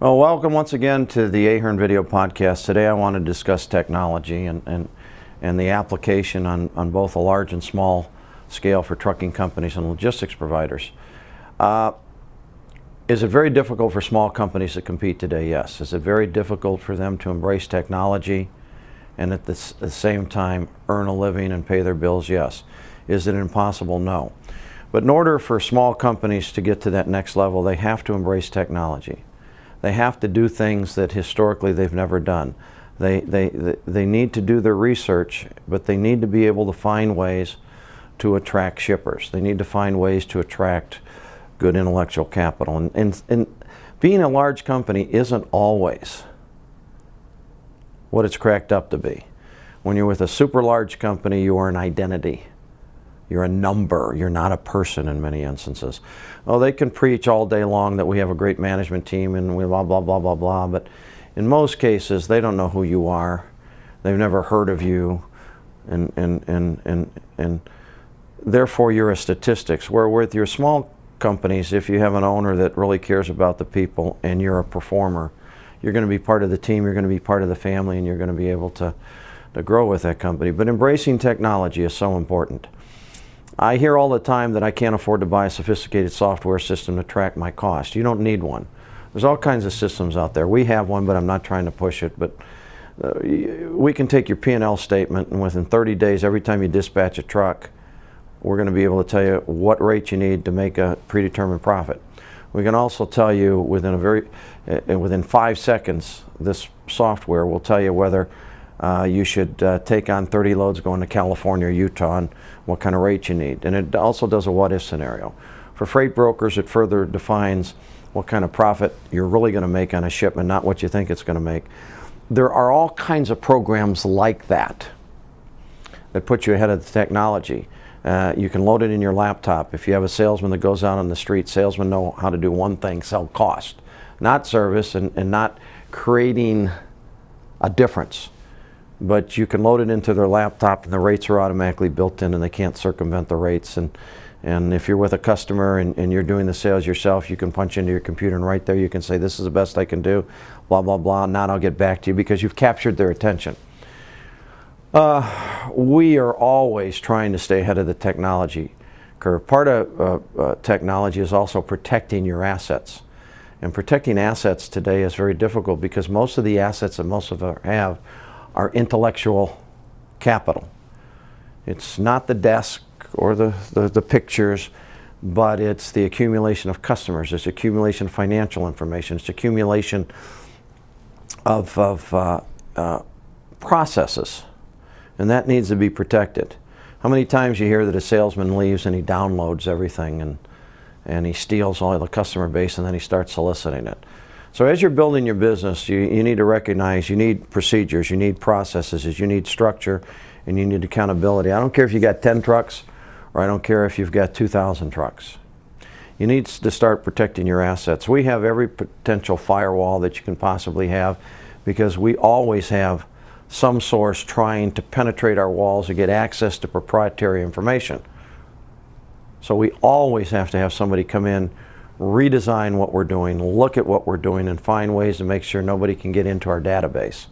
Well, welcome once again to the Ahern video podcast. Today I want to discuss technology and the application on both a large and small scale for trucking companies and logistics providers. Is it very difficult for small companies to compete today? Yes. Is it very difficult for them to embrace technology and at the same time earn a living and pay their bills? Yes. Is it impossible? No. But in order for small companies to get to that next level, they have to embrace technology. They have to do things that historically they've never done. They need to do their research, but they need to be able to find ways to attract shippers. They need to find ways to attract good intellectual capital. And being a large company isn't always what it's cracked up to be. When you're with a super large company, you are an identity. You're a number. You're not a person in many instances. Oh, they can preach all day long that we have a great management team and we blah, blah, blah, blah, blah. But in most cases, they don't know who you are. They've never heard of you. And therefore, you're a statistics. Where with your small companies, if you have an owner that really cares about the people and you're a performer, you're going to be part of the team, you're going to be part of the family, and you're going to be able to grow with that company. But embracing technology is so important. I hear all the time that I can't afford to buy a sophisticated software system to track my cost. You don't need one. There's all kinds of systems out there. We have one, but I'm not trying to push it. But we can take your P&L statement, and within 30 days, every time you dispatch a truck, we're going to be able to tell you what rate you need to make a predetermined profit. We can also tell you within 5 seconds, this software will tell you whether you should take on 30 loads going to California or Utah and what kind of rate you need. And it also does a what-if scenario. For freight brokers, it further defines what kind of profit you're really going to make on a shipment, not what you think it's going to make. There are all kinds of programs like that put you ahead of the technology. You can load it in your laptop. If you have a salesman that goes out on the street, salesmen know how to do one thing: sell cost, not service, and not creating a difference. But you can load it into their laptop and the rates are automatically built in and they can't circumvent the rates. And if you're with a customer and you're doing the sales yourself, you can punch into your computer and right there you can say, this is the best I can do, blah, blah, blah, not I'll get back to you, because you've captured their attention. We are always trying to stay ahead of the technology curve. Part of technology is also protecting your assets. And protecting assets today is very difficult because most of the assets that most of us have are intellectual capital. It's not the desk or the pictures, but it's the accumulation of customers. It's accumulation of financial information. It's accumulation of processes, and that needs to be protected. How many times you hear that a salesman leaves and he downloads everything and he steals all the customer base and then he starts soliciting it? So as you're building your business, you need to recognize you need procedures, you need processes, you need structure, and you need accountability. I don't care if you got 10 trucks or I don't care if you've got 2,000 trucks. You need to start protecting your assets. We have every potential firewall that you can possibly have because we always have some source trying to penetrate our walls and get access to proprietary information. So we always have to have somebody come in, redesign what we're doing, look at what we're doing, and find ways to make sure nobody can get into our database.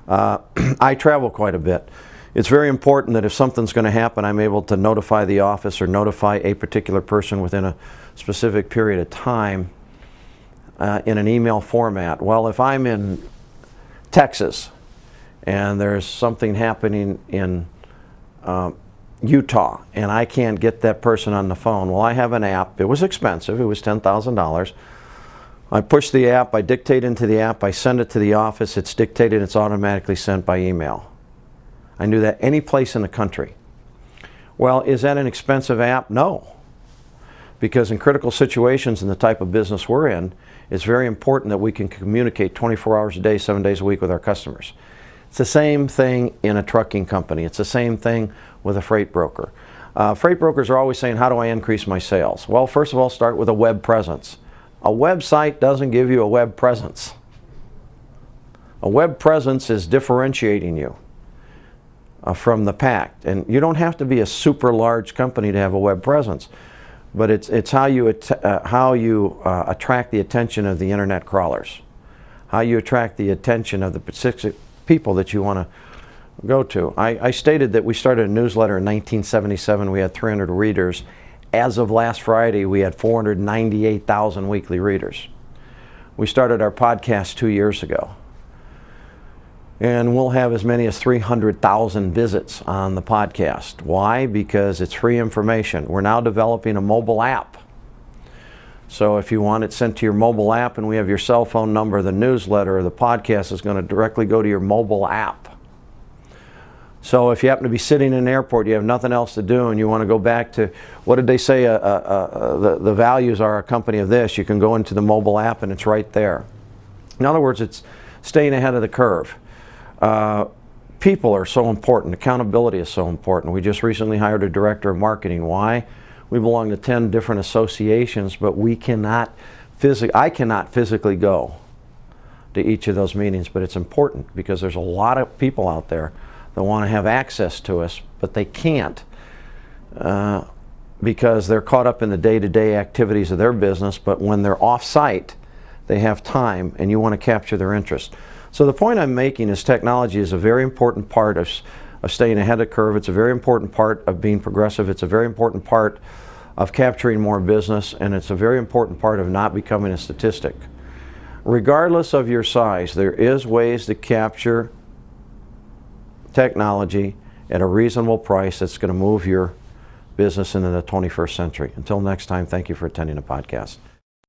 I travel quite a bit. It's very important that if something's going to happen, I'm able to notify the office or notify a particular person within a specific period of time in an email format. Well, if I'm in Texas and there's something happening in Utah, and I can't get that person on the phone. Well, I have an app. It was expensive. It was $10,000. I push the app. I dictate into the app. I send it to the office. It's dictated. It's automatically sent by email. I can do that any place in the country. Well, is that an expensive app? No. Because in critical situations in the type of business we're in, it's very important that we can communicate 24 hours a day, 7 days a week with our customers. It's the same thing in a trucking company. It's the same thing with a freight broker. Freight brokers are always saying, how do I increase my sales? Well, first of all, start with a web presence. A website doesn't give you a web presence. A web presence is differentiating you from the pack. And you don't have to be a super large company to have a web presence. but it's how you attract the attention of the internet crawlers, how you attract the attention of the specific people that you want to go to. I stated that we started a newsletter in 1977. We had 300 readers. As of last Friday, we had 498,000 weekly readers. We started our podcast 2 years ago. And we'll have as many as 300,000 visits on the podcast. Why? Because it's free information. We're now developing a mobile app. So if you want it sent to your mobile app and we have your cell phone number, the newsletter or the podcast is going to directly go to your mobile app. So if you happen to be sitting in an airport, you have nothing else to do, and you want to go back to, what did they say, the values are a company of this, you can go into the mobile app and it's right there. In other words, it's staying ahead of the curve. People are so important. Accountability is so important. We just recently hired a director of marketing. Why? We belong to 10 different associations, but I cannot physically go to each of those meetings, but it's important because there's a lot of people out there that want to have access to us, but they can't because they're caught up in the day-to-day activities of their business. But when they're off-site, they have time, and you want to capture their interest. So the point I'm making is technology is a very important part of staying ahead of the curve. It's a very important part of being progressive. It's a very important part of capturing more business, and it's a very important part of not becoming a statistic. Regardless of your size, there is ways to capture technology at a reasonable price that's going to move your business into the 21st century. Until next time, thank you for attending the podcast.